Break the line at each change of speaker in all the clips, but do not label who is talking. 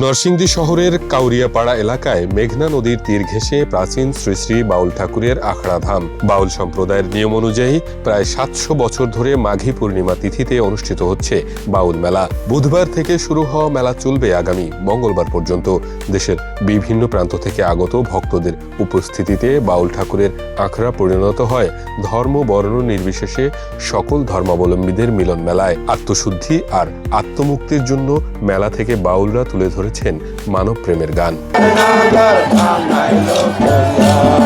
নরসিংদী শহরের কাউরিয়াপাড়া এলাকায় মেঘনা নদীর তীর ঘেঁষে প্রাচীন শ্রী শ্রী বাউল ঠাকুরের আখড়াধাম। বাউল সম্প্রদায়ের নিয়ম অনুযায়ী প্রায় ৭০০ বছর ধরে মাঘী পূর্ণিমা তিথিতে অনুষ্ঠিত হচ্ছে বাউল মেলা। বুধবার থেকে শুরু হওয়া মেলা চলবে আগামী মঙ্গলবার পর্যন্ত। দেশের বিভিন্ন প্রান্ত থেকে আগত ভক্তদের উপস্থিতিতে বাউল ঠাকুরের আখড়া পরিণত হয় ধর্ম বর্ণ নির্বিশেষে সকল ধর্মাবলম্বীদের মিলন মেলায়। আত্মশুদ্ধি আর আত্মমুক্তির জন্য মেলা থেকে বাউলরা তুলে ধরেছেন মানব প্রেমের গান।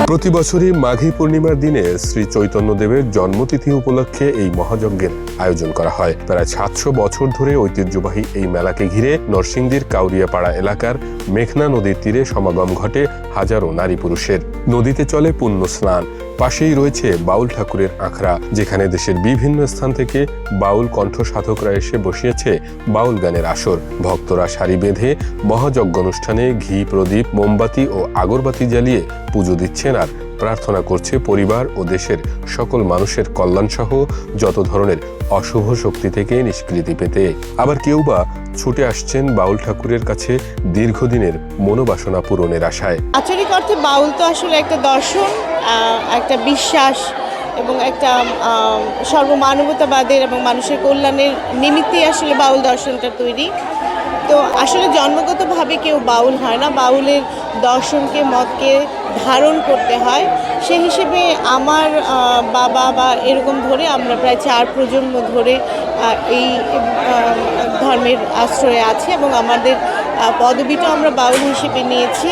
প্রতি বছরই মাঘী পূর্ণিমার দিনে শ্রী চৈতন্যদেবের জন্মতিথি উপলক্ষে এই মহাযজ্ঞের আয়োজন করা হয়। প্রায় ৭০০ বছর ধরে ঐতিহ্যবাহী এই মেলাকে ঘিরে নরসিংদীর কাউরিয়াপাড়া এলাকার মেঘনা নদীর তীরে সমাগম ঘটে হাজারো নারী পুরুষের। নদীতে চলে পুণ্য স্নান। পাশেই রয়েছে বাউল ঠাকুরের আখড়া, যেখানে দেশের বিভিন্ন স্থান থেকে বাউল কণ্ঠ সাধকরা এসে বসিয়েছে বাউল গানের আসর। ভক্তরা সারি বেঁধে মহাযজ্ঞ অনুষ্ঠানে ঘি, প্রদীপ, মোমবাতি ও আগরবাতি জ্বালিয়ে পুজো দিচ্ছেন আর প্রার্থনা করছে পরিবার ও দেশের সকল মানুষের কল্যাণ সহ যত ধরনের অশুভ শক্তি থেকে নিষ্কৃতি পেতে। আবার কেউ বা ছুটে আসছেন বাউল ঠাকুরের কাছে দীর্ঘদিনের মনোবাসনা পূরণের আশায়।
আচরিক অর্থে বাউল তো আসলে একটা দর্শন, একটা বিশ্বাস এবং একটা সর্বমানবতাবাদের এবং মানুষের কল্যাণের নিমিত্তেই আসলে বাউল দর্শনটা তৈরি। তো আসলে জন্মগতভাবে কেউ বাউল হয় না, বাউলের দর্শনকে মতকে ধারণ করতে হয়। সেই হিসেবে আমার বাবা বা এরকম ধরে আমরা প্রায় 4 প্রজন্ম ধরে এই ধর্মের আশ্রয়ে আছি এবং আমাদের পদবিটা আমরা বাউল হিসেবে নিয়েছি।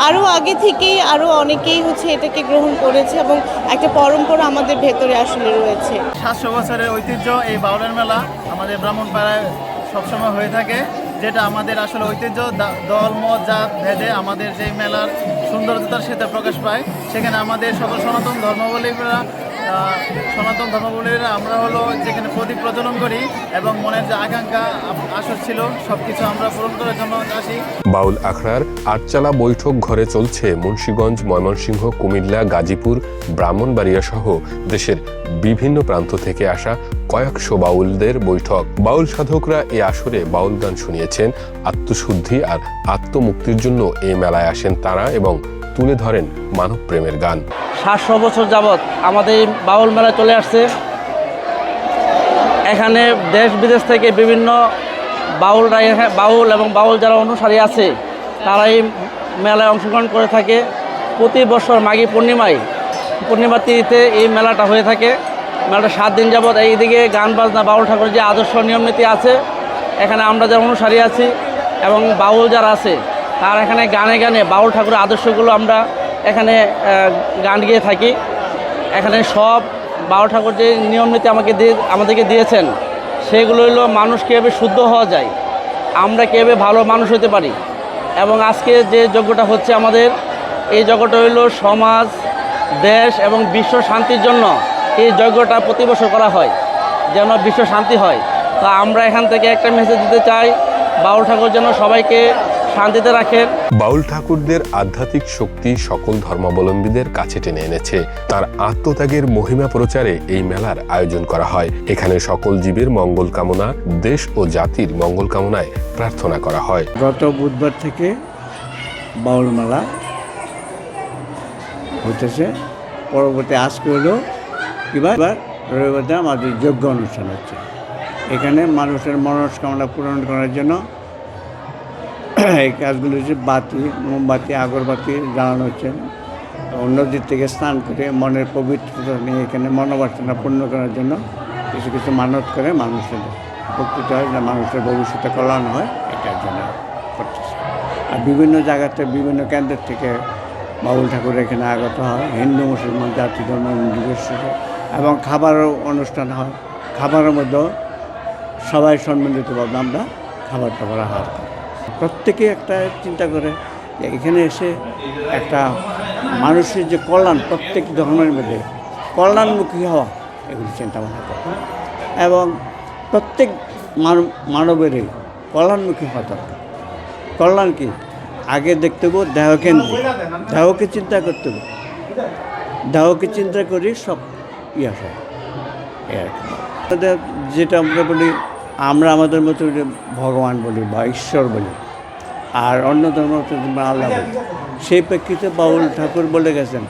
আরও আগে থেকেই আরও অনেকেই এটাকে গ্রহণ করেছে এবং একটা পরম্পরা আমাদের ভেতরে আসলে রয়েছে।
৭০০ বছরের ঐতিহ্য এই বাউলের মেলা আমাদের ব্রাহ্মণপাড়ায় সবসময় হয়ে থাকে, যেটা আমাদের আসলে ঐতিহ্য। দল মত জাত ভেদে আমাদের যে মেলার সৌন্দর্যতার সাথে প্রকাশ পায়, সেখানে আমাদের সকল সনাতন ধর্মাবলম্বীরা আমরা যেখানে প্রদীপ প্রজ্বলন করি এবং মনের যে আকাঙ্ক্ষা আসর ছিল সবকিছু আমরা পূরণ করার জন্য আসি।
বাউল আখড়ার আটচালা বৈঠক ঘরে চলছে মুন্সিগঞ্জ, ময়মনসিংহ, কুমিল্লা, গাজীপুর, ব্রাহ্মণবাড়িয়া সহ দেশের বিভিন্ন প্রান্ত থেকে আসা কয়েকশো বাউলদের বৈঠক। বাউল সাধকরা এই আসরে বাউল গান শুনিয়েছেন। আত্মশুদ্ধি আর আত্মমুক্তির জন্য এই মেলায় আসেন তারা এবং তুলে ধরেন মানব প্রেমের গান।
৭০০ বছর যাবৎ আমাদের বাউল মেলা চলে আসছে। এখানে দেশ বিদেশ থেকে বিভিন্ন বাউলরা, বাউল এবং বাউল যারা অনুসারী আছে তারা এই মেলায় অংশগ্রহণ করে থাকে। প্রতি বছর মাঘী পূর্ণিমা তিথিতে এই মেলাটা হয়ে থাকে। মেলাটা 7 দিন যাবৎ এইদিকে গান বাজনা, বাউল ঠাকুরের যে আদর্শ নিয়ম নীতি আছে, এখানে আমরা যারা অনুসারী আছি এবং বাউল যারা আছে তার এখানে গানে গানে বাউল ঠাকুরের আদর্শগুলো আমরা এখানে গান গিয়ে থাকি। এখানে সব বাউল ঠাকুর যে নিয়ম নীতি আমাদেরকে দিয়েছেন সেগুলো হলো মানুষ কীভাবে শুদ্ধ হওয়া যায়, আমরা কীভাবে ভালো মানুষ হতে পারি। এবং আজকে যে যজ্ঞটা হচ্ছে আমাদের, এই যজ্ঞটা হইল সমাজ, দেশ এবং বিশ্ব শান্তির জন্য এই যজ্ঞটা প্রতি বছর করা হয়, যেন বিশ্ব শান্তি হয়। তা আমরা এখান থেকে একটা মেসেজ দিতে চাই, বাউল ঠাকুর যেন সবাইকে শান্তিতে রাখেন।
বাউল ঠাকুরদের আধ্যাত্মিক শক্তি সকল ধর্মাবলম্বীদের কাছে টেনে এনেছে। তার আত্মত্যাগের মহিমা প্রচারে এই মেলার আয়োজন করা হয়। এখানে সকল জীবের মঙ্গল কামনা, দেশ ও জাতির মঙ্গল কামনায় প্রার্থনা করা হয়।
গত বুধবার থেকে বাউল মেলা হতেছে। পরবর্তী আজকে হলো এবার রবিবারে আমাদের যজ্ঞ অনুষ্ঠান হচ্ছে। এখানে মানুষের মনস্কামনা পূরণ করার জন্য এই কাজগুলো হচ্ছে বাতি, মোমবাতি, আগরবাতি জ্বালানো হচ্ছে। নদীর থেকে স্নান করে মনের পবিত্রতা নিয়ে এখানে মনোবাসনা পূর্ণ করার জন্য কিছু কিছু মানত করে মানুষের উপকৃত হয়, যে মানুষের ভবিষ্যতে কল্যাণ হয়, এটার জন্য করতেছে। আর বিভিন্ন জায়গাতে বিভিন্ন কেন্দ্রের থেকে বাউল ঠাকুর এখানে আগত হয়, হিন্দু মুসলমান জাতি ধর্ম নির্বিশেষে। এবং খাবারও অনুষ্ঠান হয়। খাবারের মধ্যেও সবাই সম্মিলিতভাবে আমরা খাবার টাবার আহার করি। প্রত্যেকে একটা চিন্তা করে যে এখানে এসে একটা মানুষের যে কল্যাণ, প্রত্যেক ধর্মের মধ্যে কল্যাণমুখী হওয়া, এগুলি চিন্তা ভাবনা করে এবং প্রত্যেক মানবেরই কল্যাণমুখী হওয়া দরকার। কল্যাণ কি? আগে দেখতে হবো দেহকেন্দ্রিক, দেহকে চিন্তা করতে হবে, দেহকে চিন্তা করি সব হয়। যেটা আমরা বলি, আমরা আমাদের মতো ভগবান বলি বা ঈশ্বর বলি, আর অন্য ধর্ম হচ্ছে তোমরা আল্লাহ বলে। সেই প্রেক্ষিতে বাউল ঠাকুর বলে গেছেন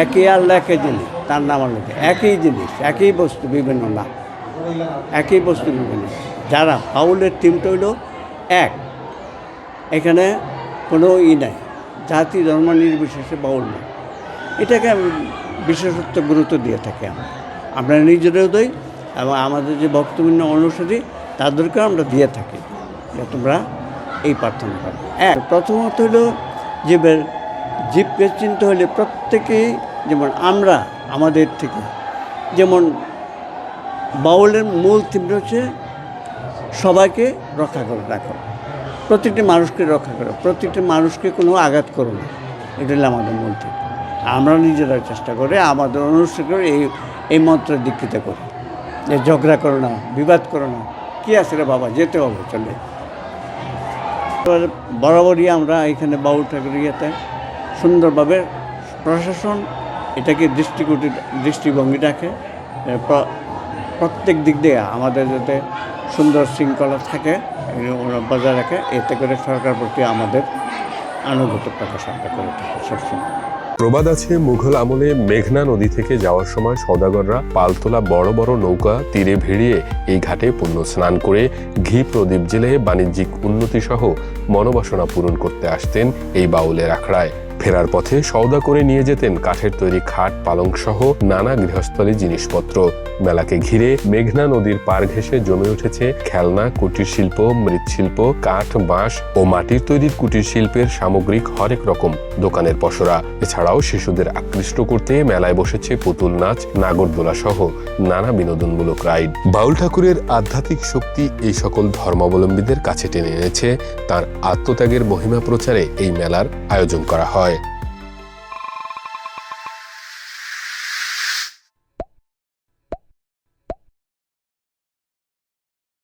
একই আল্লাহ একই জিনিস, তার নাম আল্লাহ, একই জিনিস একই বস্তু বিভিন্ন নাম, একই বস্তু বিভিন্ন। যারা বাউলের টিমটা হইল এক, এখানে কোনো নাই, জাতি ধর্ম নির্বিশেষে বাউল না। এটাকে আমি বিশেষত্ব গুরুত্ব দিয়ে থাকি। আমরা নিজেরাও দিই এবং আমাদের যে ভক্তবৃন্দ অনুসারী তাদেরকেও আমরা দিয়ে থাকি যে তোমরা এই প্রার্থনা করো। প্রথমত হলো জীবকে চিনতে হলে প্রত্যেকেই, যেমন আমরা আমাদের থেকে, যেমন বাউলের মূল থিমটা হচ্ছে সবাইকে রক্ষা করে রাখো, প্রত্যেকটি মানুষকে রক্ষা করো, প্রত্যেকটি মানুষকে কোনো আঘাত করো না। এটা হলো আমাদের মূল থিম। আমরা নিজেরা চেষ্টা করে আমাদের অনুষ্ঠান করে এই মন্ত্র দীক্ষিত করি যে ঝগড়া করো না, বিবাদ করো না, কী আছে রে বাবা, যেতে হবে চলে। বরাবরই আমরা এখানে বাউল ঠাকুর ইয়েতে সুন্দরভাবে প্রশাসন এটাকে দৃষ্টিভঙ্গি রাখে, প্রত্যেক দিক দিয়ে আমাদের যাতে সুন্দর শৃঙ্খলা থাকে ওরা বজায় রাখে, এতে করে সরকার প্রতি আমাদের আনুগত্য প্রকাশ আমরা করে থাকি সবসময়।
প্রবাদ আছে, মুঘল আমলে মেঘনা নদী থেকে যাওয়ার সময় সওদাগররা পালতোলা বড় বড় নৌকা তীরে ভিড়িয়ে এই ঘাটে পুণ্য স্নান করে ঘি প্রদীপ জেলে বাণিজ্যিক উন্নতি সহ মনোবাসনা পূরণ করতে আসতেন এই বাউলের আখড়ায়। ফেরার পথে সওদা করে নিয়ে যেতেন কাঠের তৈরি খাট পালঙ্ক সহ নানা গৃহস্থলী জিনিসপত্র। মেলাকে ঘিরে মেঘনা নদীর পার ঘেঁষে জমে উঠেছে খেলনা, কুটির শিল্প, মৃৎশিল্প, কাঠ, বাঁশ ও মাটির তৈরি কুটির শিল্পের সামগ্রিক হরেক রকম দোকানের পসরা। এছাড়াও শিশুদের আকৃষ্ট করতে মেলায় বসেছে পুতুল নাচ, নাগরদোলা সহ নানা বিনোদনমূলক রাইড। বাউল ঠাকুরের আধ্যাত্মিক শক্তি এই সকল ধর্মাবলম্বীদের কাছে টেনে এনেছে। তার আত্মত্যাগের মহিমা প্রচারে এই মেলার আয়োজন করা হয়।